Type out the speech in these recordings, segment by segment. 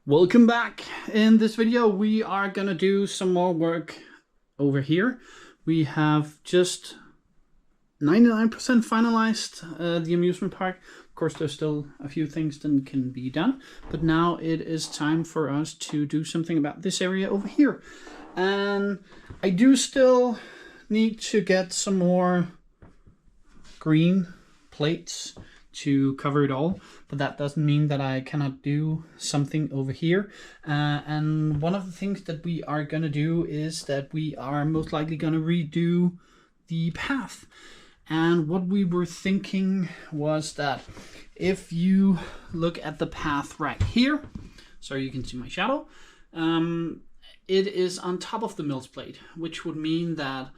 Welcome back. In this video we are gonna do some more work over here. We have just 99% finalized the amusement park. Of course there's still a few things that can be done, but now it is time for us to do something about this area over here. And I do still need to get some more green plates to cover it all, but that doesn't mean that I cannot do something over here. And one of the things that we are going to do is that we are most likely going to redo the path. And what we were thinking was that if you look at the path right here, so you can see my shadow, it is on top of the Mills plate, which would mean that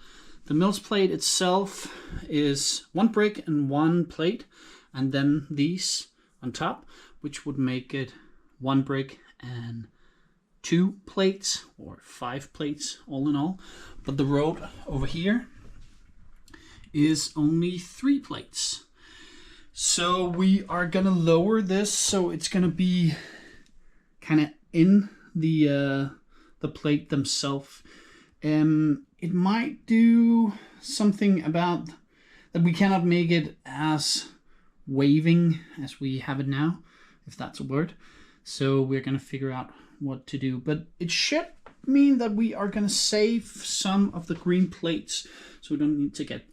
the Mills plate itself is one brick and one plate, and then these on top, which would make it one brick and two plates, or 5 plates all in all. But the road over here is only 3 plates. So we are gonna lower this so it's gonna be kind of in the plate themselves. It might do something about that we cannot make it as waving as we have it now, if that's a word. So we're going to figure out what to do, but it should mean that we are going to save some of the green plates so we don't need to get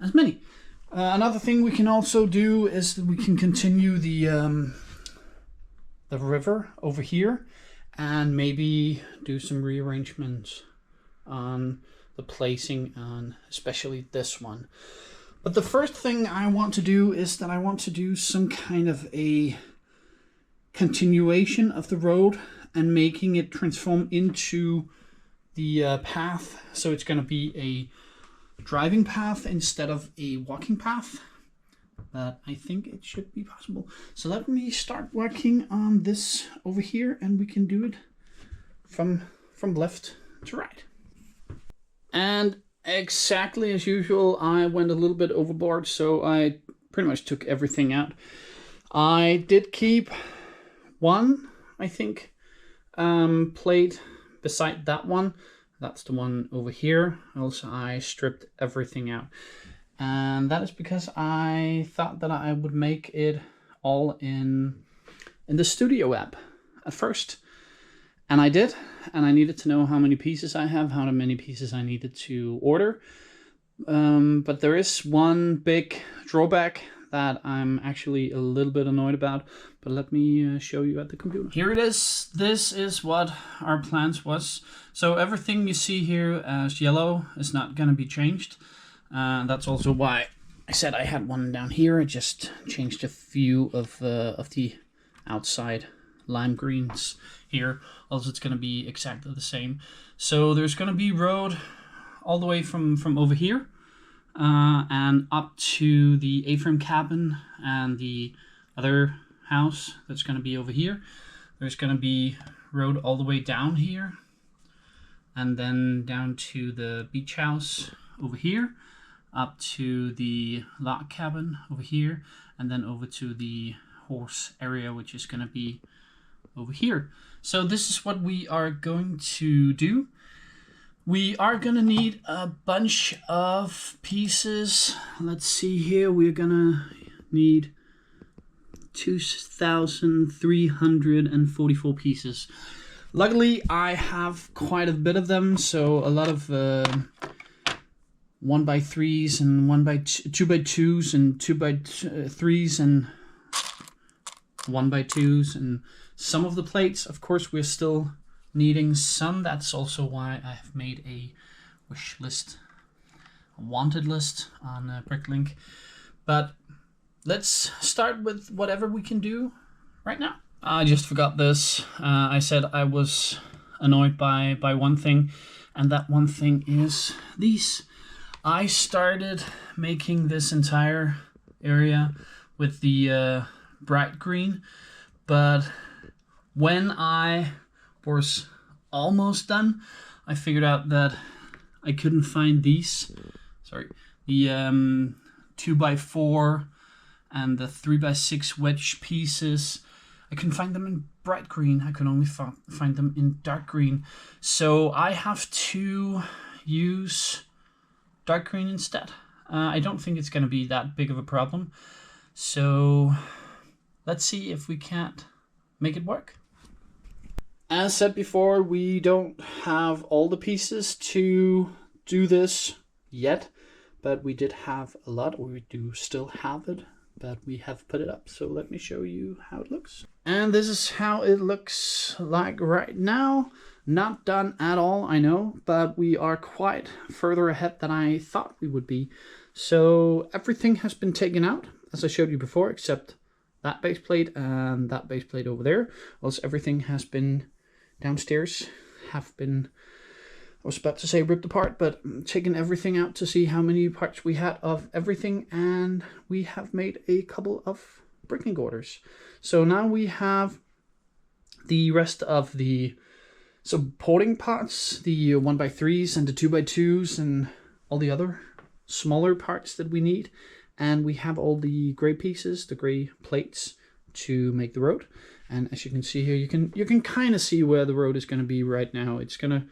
as many. Another thing we can also do is that we can continue the river over here and maybe do some rearrangements on the placing on especially this one. But the first thing I want to do is that I want to do some kind of a continuation of the road and making it transform into the path. So it's going to be a driving path instead of a walking path. But I think it should be possible. So let me start working on this over here, and we can do it from left to right. And exactly as usual, I went a little bit overboard, so I pretty much took everything out. I did keep one, I think, plate beside that one. That's the one over here. Also, I stripped everything out. And that is because I thought that I would make it all in the Studio app at first. And I did, and I needed to know how many pieces I have, how many pieces I needed to order. But there is one big drawback that I'm actually a little bit annoyed about, but let me show you at the computer. Here it is. This is what our plans was. So everything you see here as yellow is not going to be changed. That's also why I said I had one down here. I just changed a few of the outside lime greens here. Also, it's going to be exactly the same. So there's going to be road all the way from over here and up to the A-frame cabin and the other house that's going to be over here. There's going to be road all the way down here and then down to the beach house over here, up to the log cabin over here, and then over to the horse area, which is going to be over here. So this is what we are going to do. We are going to need a bunch of pieces. Let's see here. We're going to need 2,344 pieces. Luckily, I have quite a bit of them, so a lot of 1x3s and 2x2s and 2x3s and 1x2s, and some of the plates, of course, we're still needing some. That's also why I have made a wish list, a wanted list on Bricklink. But let's start with whatever we can do right now. I just forgot this. I said I was annoyed by one thing, and that one thing is these. I started making this entire area with the bright green, but when I was almost done, I figured out that I couldn't find these. Sorry, the 2x4 and the 3x6 wedge pieces. I couldn't find them in bright green. I could only find them in dark green. So I have to use dark green instead. I don't think it's going to be that big of a problem. So let's see if we can't make it work. As said before, we don't have all the pieces to do this yet, but we did have a lot, or we do still have it, but we have put it up. So let me show you how it looks. And this is how it looks like right now. Not done at all, I know, but we are quite further ahead than I thought we would be. So everything has been taken out, as I showed you before, except that base plate and that base plate over there. Else everything has been downstairs, I was about to say ripped apart, but taken everything out to see how many parts we had of everything, and we have made a couple of bricking orders. So now we have the rest of the supporting parts, the 1x3s and the 2x2s and all the other smaller parts that we need. And we have all the gray pieces, the gray plates to make the road. And as you can see here, you can kind of see where the road is going to be right now. It's going to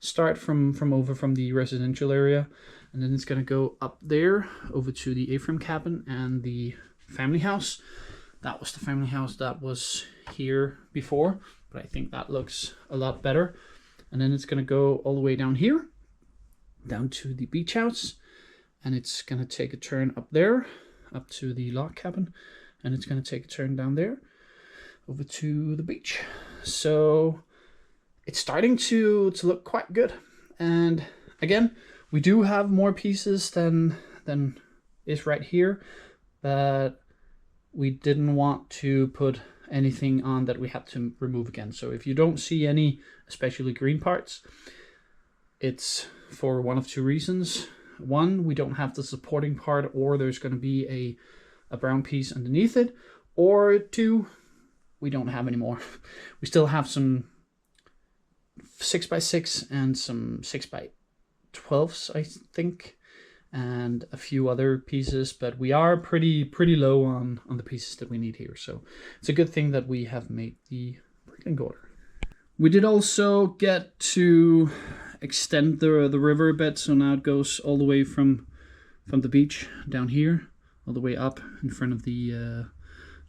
start from the residential area, and then it's going to go up there over to the A-frame cabin and the family house. That was the family house that was here before, but I think that looks a lot better. And then it's going to go all the way down here, down to the beach house, and it's going to take a turn up there, up to the log cabin, and it's going to take a turn down there, over to the beach. So it's starting to look quite good. And again, we do have more pieces than is right here, but we didn't want to put anything on that we had to remove again. So if you don't see any, especially green parts, it's for one of two reasons. One, we don't have the supporting part, or there's going to be a brown piece underneath it, or two, we don't have any more. We still have some 6x6 and some 6x12s, I think, and a few other pieces, but we are pretty low on the pieces that we need here. So it's a good thing that we have made the bricklink order. We did also get to extend the river a bit, so now it goes all the way from the beach down here, all the way up in front of the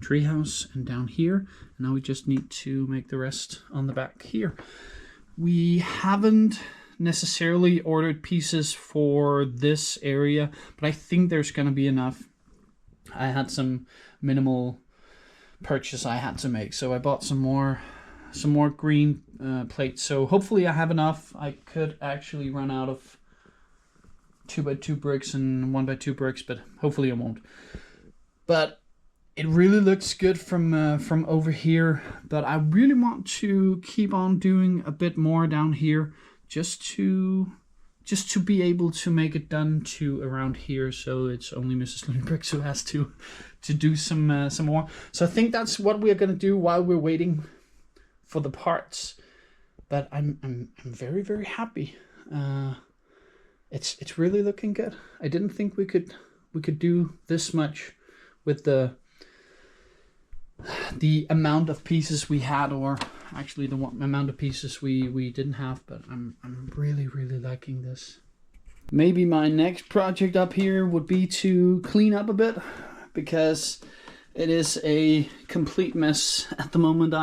treehouse and down here. And now we just need to make the rest on the back here. We haven't necessarily ordered pieces for this area, but I think there's going to be enough. I had some minimal purchase I had to make, so I bought some more green plates. So hopefully I have enough. I could actually run out of 2x2 bricks and 1x2 bricks, but hopefully I won't. But it really looks good from over here, but I really want to keep on doing a bit more down here, just to be able to make it done to around here. So it's only Mrs. Looney Bricks who has to do some more. So I think that's what we're gonna do while we're waiting for the parts. But I'm very, very happy. It's really looking good. I didn't think we could do this much with the amount of pieces we had, or actually the amount of pieces we didn't have, but I'm really liking this. Maybe my next project up here would be to clean up a bit, because it is a complete mess at the moment.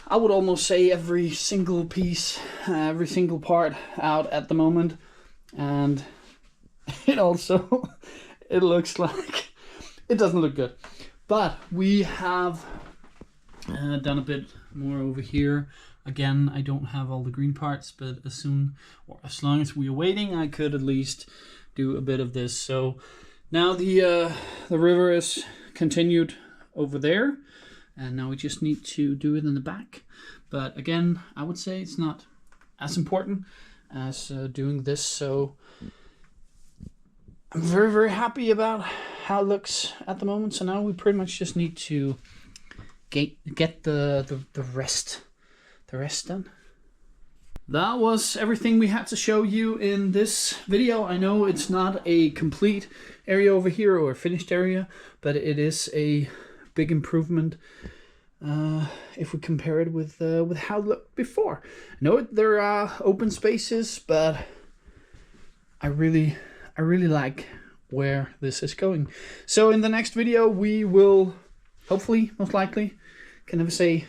I would almost say every single piece, every single part out at the moment, and it looks like it doesn't look good. But we have done a bit more over here. Again, I don't have all the green parts, but as long as we are waiting, I could at least do a bit of this. So now the river is continued over there, and now we just need to do it in the back. But again, I would say it's not as important as doing this. So I'm very happy about how it looks at the moment. So now we pretty much just need to get the rest done. That was everything we had to show you in this video. I know it's not a complete area over here or a finished area, but it is a big improvement if we compare it with how it looked before. I know there are open spaces, but I really like where this is going. So in the next video we will hopefully, most likely, can never say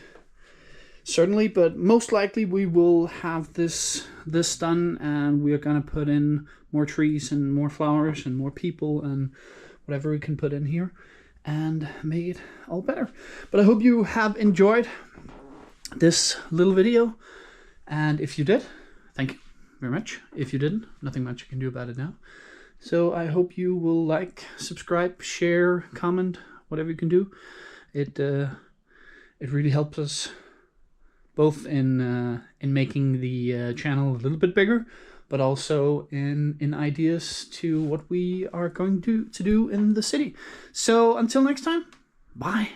certainly, but most likely we will have this done, and we are gonna put in more trees and more flowers and more people and whatever we can put in here and make it all better. But I hope you have enjoyed this little video, and if you did, thank you very much. If you didn't, nothing much you can do about it now. So I hope you will like, subscribe, share, comment, whatever you can do. It really helps us both in making the channel a little bit bigger, but also in ideas to what we are going to do in the city. So until next time, bye.